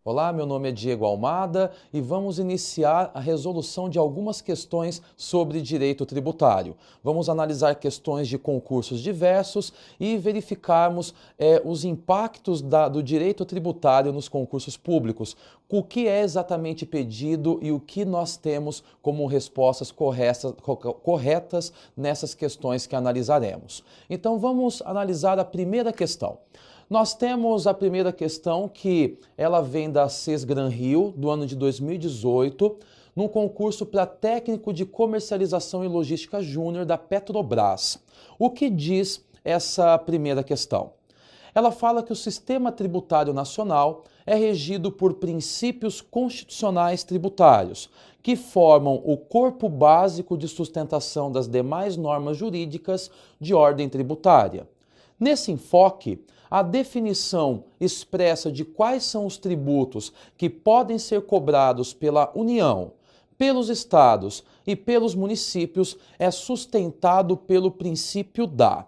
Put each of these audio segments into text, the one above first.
Olá, meu nome é Diego Almada e vamos iniciar a resolução de algumas questões sobre direito tributário. Vamos analisar questões de concursos diversos e verificarmos os impactos do direito tributário nos concursos públicos, o que é exatamente pedido e o que nós temos como respostas corretas nessas questões que analisaremos. Então vamos analisar a primeira questão. Nós temos a primeira questão que ela vem da Sesgran Rio, do ano de 2018, num concurso para técnico de comercialização e logística júnior da Petrobras. O que diz essa primeira questão? Ela fala que o sistema tributário nacional é regido por princípios constitucionais tributários, que formam o corpo básico de sustentação das demais normas jurídicas de ordem tributária. Nesse enfoque, a definição expressa de quais são os tributos que podem ser cobrados pela União, pelos estados e pelos municípios é sustentado pelo princípio da.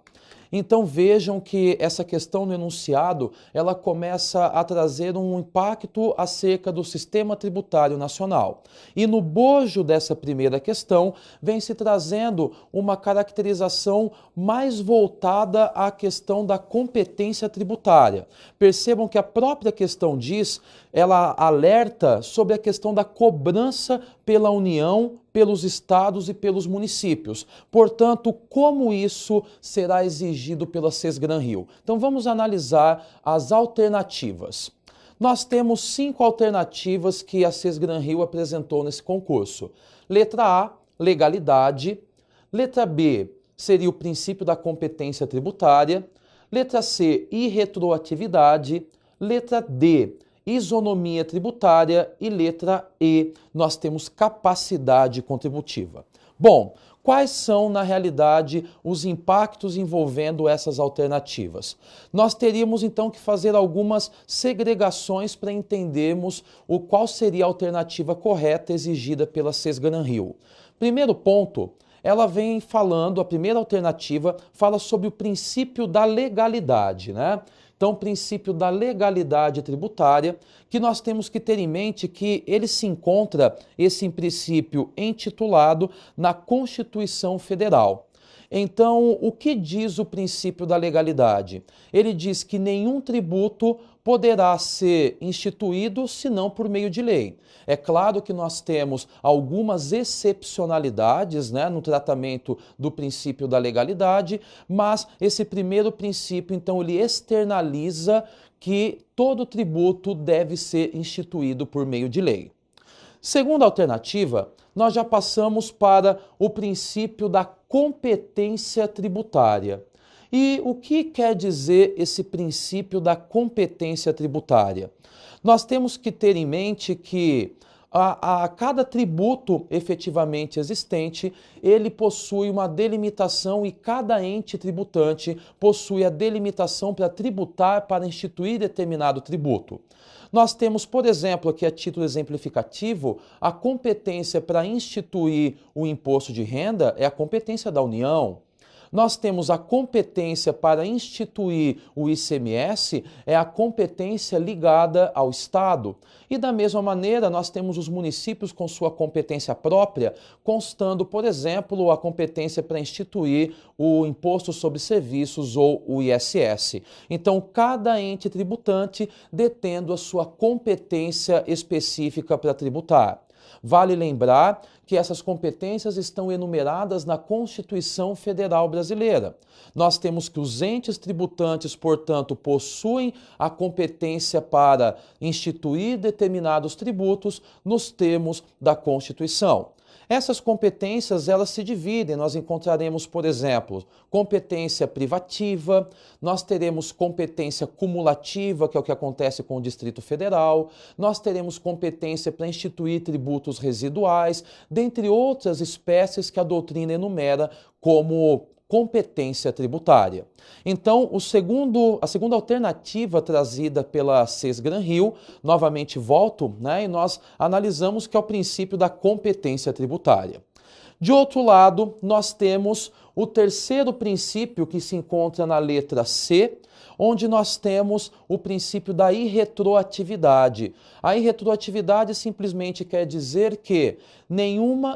Então vejam que essa questão no enunciado, ela começa a trazer um impacto acerca do sistema tributário nacional. E no bojo dessa primeira questão, vem se trazendo uma caracterização mais voltada à questão da competência tributária. Percebam que a própria questão diz, ela alerta sobre a questão da cobrança pela União, pelos estados e pelos municípios. Portanto, como isso será exigido pela Sesgran Rio? Então vamos analisar as alternativas. Nós temos 5 alternativas que a Sesgran Rio apresentou nesse concurso. Letra A, legalidade. Letra B, seria o princípio da competência tributária. Letra C, irretroatividade. Letra D, isonomia tributária e letra E, nós temos capacidade contributiva. Bom, quais são, na realidade, os impactos envolvendo essas alternativas? Nós teríamos, então, que fazer algumas segregações para entendermos qual seria a alternativa correta exigida pela Sesgran Rio. Primeiro ponto, ela vem falando, a primeira alternativa fala sobre o princípio da legalidade, né? Então, o princípio da legalidade tributária, que nós temos que ter em mente que ele se encontra, esse princípio, intitulado na Constituição Federal. Então, o que diz o princípio da legalidade? Ele diz que nenhum tributo poderá ser instituído senão por meio de lei. É claro que nós temos algumas excepcionalidades, né, no tratamento do princípio da legalidade, mas esse primeiro princípio, então, ele externaliza que todo tributo deve ser instituído por meio de lei. Segunda alternativa, nós já passamos para o princípio da competência tributária. E o que quer dizer esse princípio da competência tributária? Nós temos que ter em mente que a cada tributo efetivamente existente, ele possui uma delimitação e cada ente tributante possui a delimitação para tributar, para instituir determinado tributo. Nós temos, por exemplo, aqui a título exemplificativo, a competência para instituir o imposto de renda é a competência da União. Nós temos a competência para instituir o ICMS, é a competência ligada ao Estado. E da mesma maneira, nós temos os municípios com sua competência própria, constando, por exemplo, a competência para instituir o Imposto sobre Serviços ou o ISS. Então, cada ente tributante detendo a sua competência específica para tributar. Vale lembrar que essas competências estão enumeradas na Constituição Federal Brasileira. Nós temos que os entes tributantes, portanto, possuem a competência para instituir determinados tributos nos termos da Constituição. Essas competências, elas se dividem, nós encontraremos, por exemplo, competência privativa, nós teremos competência cumulativa, que é o que acontece com o Distrito Federal, nós teremos competência para instituir tributos residuais, dentre outras espécies que a doutrina enumera como competência tributária. Então, a segunda alternativa trazida pela Sesgran Rio, novamente volto, né, e nós analisamos que é o princípio da competência tributária. De outro lado, nós temos o terceiro princípio que se encontra na letra C, onde nós temos o princípio da irretroatividade. A irretroatividade simplesmente quer dizer que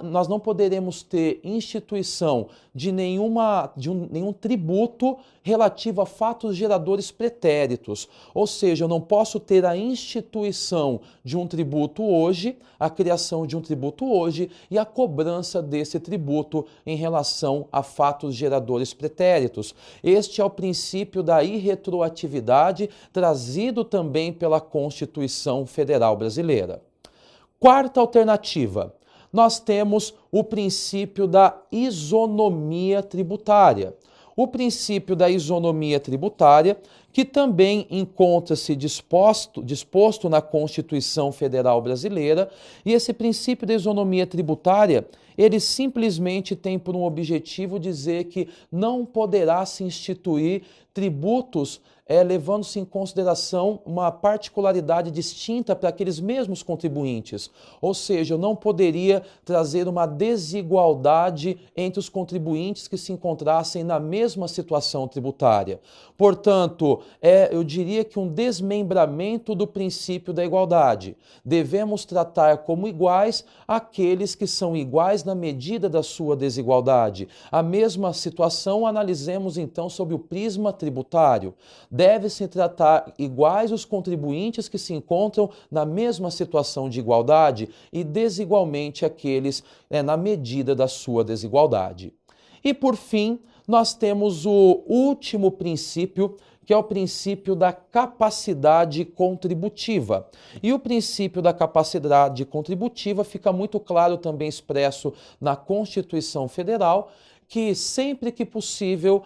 nós não poderemos ter instituição de nenhum tributo relativo a fatos geradores pretéritos. Ou seja, eu não posso ter a instituição de um tributo hoje, a criação de um tributo hoje e a cobrança desse tributo em relação a fatos geradores pretéritos. Este é o princípio da irretroatividade, trazido também pela Constituição Federal Brasileira. Quarta alternativa, nós temos o princípio da isonomia tributária. O princípio da isonomia tributária, que também encontra-se disposto na Constituição Federal Brasileira, e esse princípio da isonomia tributária, ele simplesmente tem por um objetivo dizer que não poderá se instituir tributos levando-se em consideração uma particularidade distinta para aqueles mesmos contribuintes. Ou seja, eu não poderia trazer uma desigualdade entre os contribuintes que se encontrassem na mesma situação tributária. Portanto, eu diria que um desmembramento do princípio da igualdade. Devemos tratar como iguais aqueles que são iguais na medida da sua desigualdade. A mesma situação analisemos então sob o prisma tributário. Deve-se tratar iguais os contribuintes que se encontram na mesma situação de igualdade e desigualmente aqueles na medida da sua desigualdade. E por fim, nós temos o último princípio, que é o princípio da capacidade contributiva. E o princípio da capacidade contributiva fica muito claro também expresso na Constituição Federal, que sempre que possível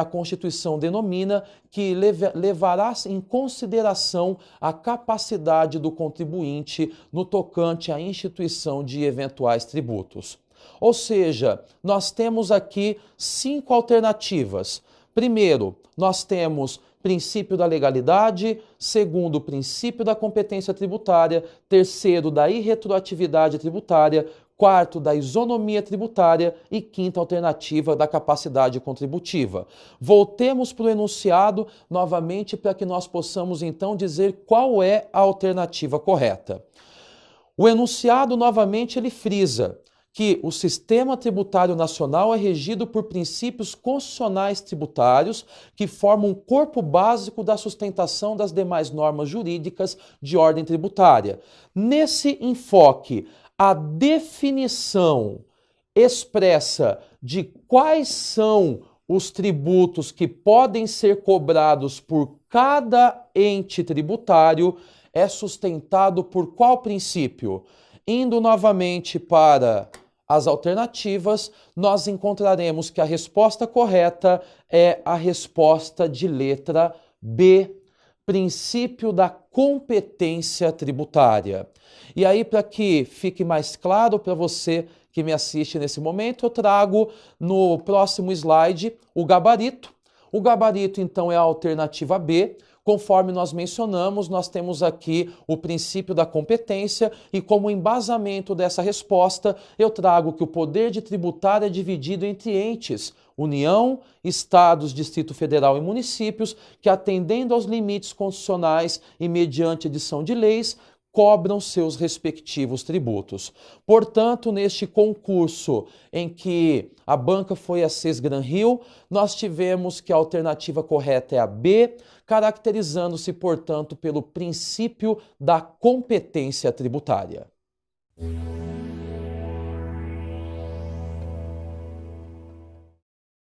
a Constituição denomina que levará em consideração a capacidade do contribuinte no tocante à instituição de eventuais tributos. Ou seja, nós temos aqui 5 alternativas. Primeiro, nós temos princípio da legalidade, segundo, princípio da competência tributária, terceiro, da irretroatividade tributária, quarto, da isonomia tributária e quinta alternativa da capacidade contributiva. Voltemos para o enunciado novamente para que nós possamos então dizer qual é a alternativa correta. O enunciado novamente ele frisa que o sistema tributário nacional é regido por princípios constitucionais tributários que formam um corpo básico da sustentação das demais normas jurídicas de ordem tributária. Nesse enfoque, a definição expressa de quais são os tributos que podem ser cobrados por cada ente tributário é sustentado por qual princípio? Indo novamente para as alternativas, nós encontraremos que a resposta correta é a resposta de letra B, princípio da competência tributária. E aí, para que fique mais claro para você que me assiste nesse momento, eu trago no próximo slide o gabarito. O gabarito, então, é a alternativa B. Conforme nós mencionamos, nós temos aqui o princípio da competência e como embasamento dessa resposta, eu trago que o poder de tributar é dividido entre entes, União, Estados, Distrito Federal e municípios, que atendendo aos limites constitucionais e mediante edição de leis, cobram seus respectivos tributos. Portanto, neste concurso em que a banca foi a Sesgran-Rio, nós tivemos que a alternativa correta é a B, caracterizando-se, portanto, pelo princípio da competência tributária.